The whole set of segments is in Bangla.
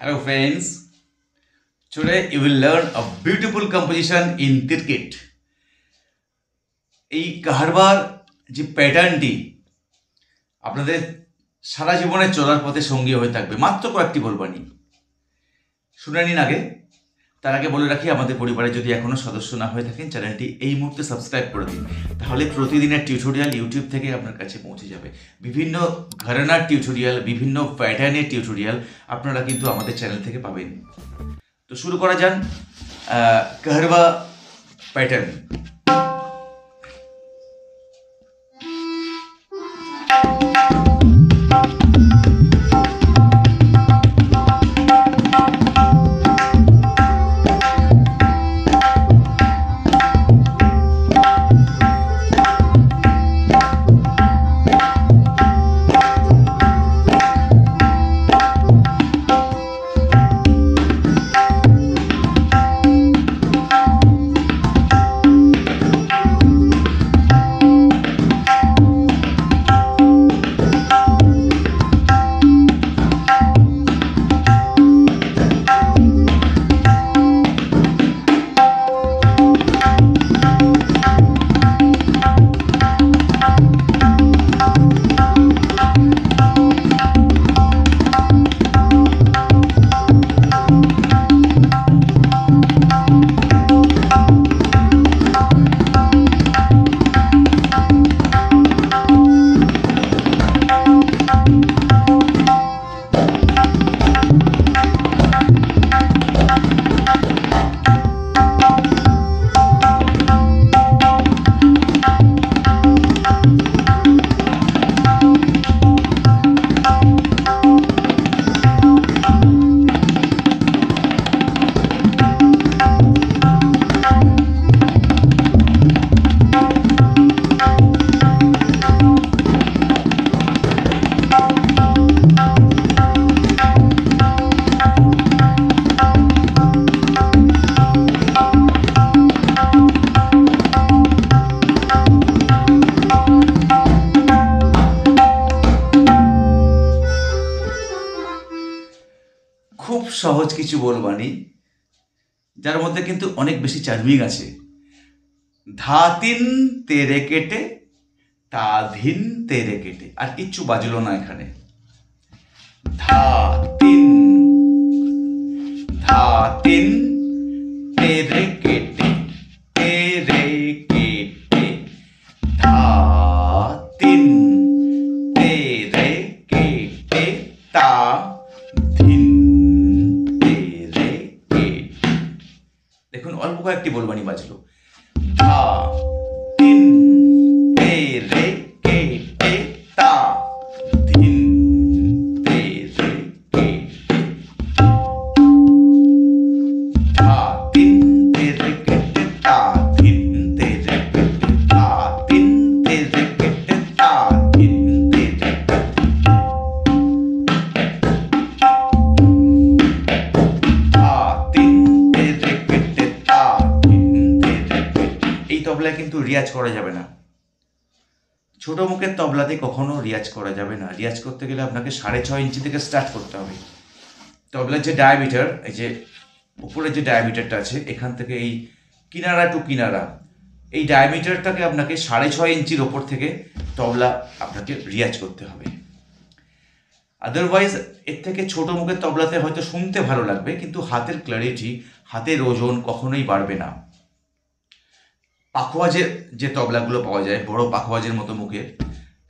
Hello friends, today you will learn a beautiful composition in cricket. এই কাহারবার যে প্যাটার্নটি আপনাদের সারা জীবনে চলার পথে সঙ্গী হয়ে থাকবে। মাত্র কয়েকটি বলবানি শুনে নিন। তার আগে বলে রাখি, আমাদের পরিবারে যদি এখনো সদস্য না হয়ে থাকেন, চ্যানেলটি এই মুহূর্তে সাবস্ক্রাইব করে দিন। তাহলে প্রতিদিনের টিউটোরিয়াল ইউটিউব থেকে আপনার কাছে পৌঁছে যাবে। বিভিন্ন ঘরানার টিউটোরিয়াল, বিভিন্ন প্যাটার্নের টিউটোরিয়াল আপনারা কিন্তু আমাদের চ্যানেল থেকে পাবেন। তো শুরু করা যান কাহারবা প্যাটার্ন। খুব সহজ কিছু বলবানি, যার মধ্যে কিন্তু অনেক বেশি চার্মিং আছে। ধা তিন তেরে কেটে, তা ধিন তেরে কেটে, আর কিচ্ছু বাজলো না এখানে। ধা তিন তেরে কেটে, তেরে কেটে, ধা তিন তেরে কেটে, তা ধিন। দেখুন, অল্প কয়েকটি বলবানি বাজলো। ধা তিন তেরে কেটে, তা ধিন তেরে কেটে, ধা তিন তেরে কেটে, তা ধিন তেরে কেটে, ধা তিন তেরে কেটে, তা ধিন তেরে তবলায় কিন্তু রিয়াজ করা যাবে না। ছোট মুখের তবলাতে কখনো রিয়াজ করা যাবে না। রিয়াজ করতে গেলে আপনাকে 6.5 ইঞ্চি থেকে স্টার্ট করতে হবে। তবলার যে ডায়ামিটার, এই যে উপরে যে ডায়ামিটারটা আছে, এখান থেকে এই কিনারা টু কিনারা, এই ডায়ামিটারটাকে আপনাকে 6.5 ইঞ্চির ওপর থেকে তবলা আপনাকে রিয়াজ করতে হবে। আদারওয়াইজ এর থেকে ছোট মুখের তবলাতে হয়তো শুনতে ভালো লাগবে, কিন্তু হাতের ক্ল্যারিটি, হাতের ওজন কখনোই বাড়বে না। পাখোয়াজের যে তবলাগুলো পাওয়া যায়, বড় পাখোয়াজের মতো মুখে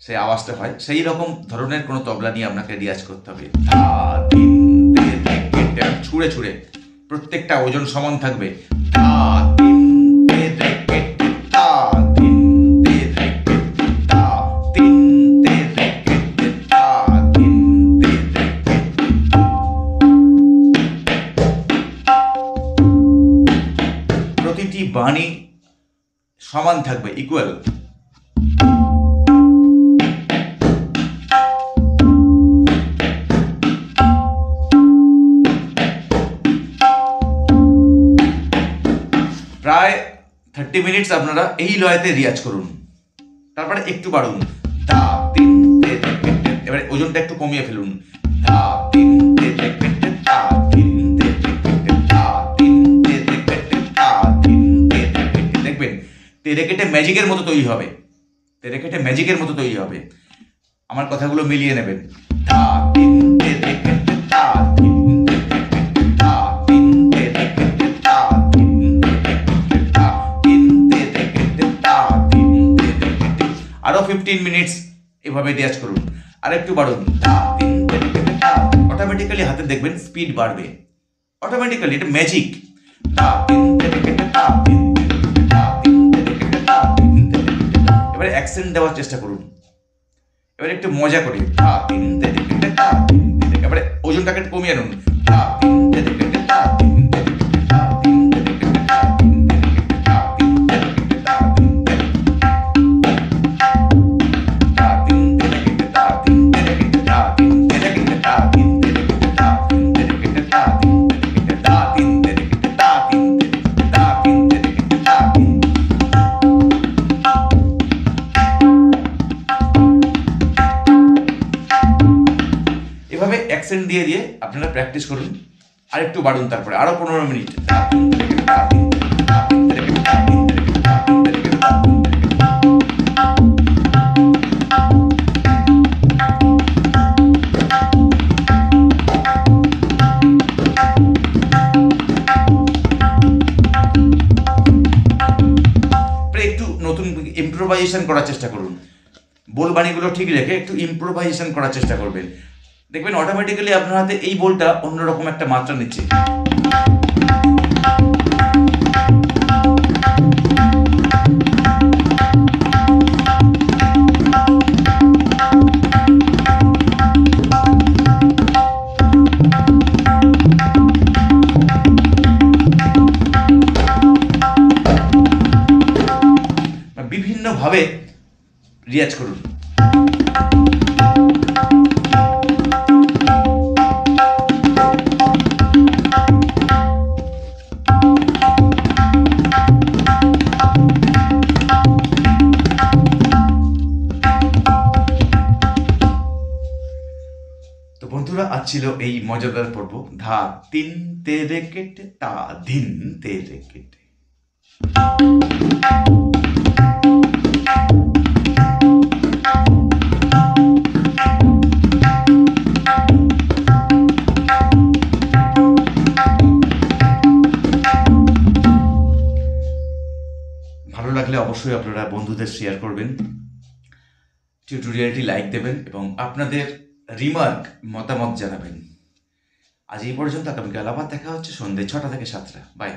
সেই আওয়াজটা হয়, সেই রকম ধরনের কোনো তবলা নিয়ে আপনাকে রিয়াজ করতে হবে। ধা তিন তেরে কেটে, ছুঁড়ে ছুঁড়ে, প্রত্যেকটা ওজন সমান থাকবে। ধা তিন তেরে কেটে, তা তিন তেরে কেটে, তা তিন তেরে কেটে, তা তিন তেরে কেটে। প্রতিটি বাণী সমান থাকবে, ইকুয়াল। প্রায় 30 মিনিটস আপনারা এই লয়তে রিয়াজ করুন, তারপরে একটু বাড়ুন। ধা তিন তেরে কেটে, এবারে ওজনটা একটু কমিয়ে ফেলুন। ধা তিন তেরে কেটে, তা ম্যাজিকের মতো তৈরি হবে, তেরে কেটে ম্যাজিকের মতো তৈরি হবে। আমার কথাগুলো মিলিয়ে নেবেন। ধা তিন তেরে কেটে তা তিন তেরে কেটে তা তিন তেরে কেটে তা তিন তেরে কেটে তা তিন তেরে কেটে তা তিন তেরে কেটে। আরো 15 মিনিটস এভাবে রিয়াজ করুন, আর একটু বাড়ুন। ধা তিন তেরে কেটে তা, অটোমেটিক্যালি হাতে দেখবেন স্পিড বাড়বে, অটোমেটিক্যালি, এটা ম্যাজিক। ধা তিন তেরে কেটে তা তিন তেরে কেটে তা তিন তেরে কেটে তা তিন তেরে কেটে তা। এবারে অ্যাকসেন্ট দেওয়ার চেষ্টা করুন, এবারে একটু মজা করি। ধা তিন তেরে কেটে তা তিন তেরে, এবারে ওজনটাকে একটু কমিয়ে আনুন। ধা তিন তেরে কেটে তা তিন তেরে কেটে তা তিন তেরে কেটে তা তিন তেরে কেটে তা তিন তেরে কেটে তা তিন তেরে তা তিন তেরে কেটে তা তিন তেরে কেটে তা তিন তেরে কেটে তা তিন তেরে কেটে তা তিন তেরে কেটে তা তিন তেরে কেটে তা তিন তেরে কেটে তা তিন তেরে কেটে তা তিন তেরে কেটে তা তিন। এভাবে অ্যাকসেন্ট দিয়ে দিয়ে আপনারা প্র্যাকটিস করুন, আর একটু বাড়ুন, তারপরে আরো 15 মিনিট। একটু নতুন ইম্প্রোভাইজেশন করার চেষ্টা করুন, বোলবাণীগুলো ঠিক রেখে একটু ইম্প্রোভাইজেশন করার চেষ্টা করবেন, দেখবেন অটোমেটিক্যালি আপনার হাতে এই বোলটা অন্যরকম একটা মাত্রা নিচ্ছে। বিভিন্নভাবে রিয়াজ করুন। তো বন্ধুরা, আজ ছিল এই মজাদার পর্ব, ধা তিন তেরে কেটে তা ধিন তেরে কেটে। ভালো লাগলে অবশ্যই আপনারা বন্ধুদের শেয়ার করবেন, টিউটোরিয়ালটি লাইক দেবেন এবং আপনাদের রিমার্ক মতামত জানাবেন। আজ এই পর্যন্ত, আগামীকাল আবার দেখা হচ্ছে সন্ধ্যে 6টা থেকে 7টা। বাই।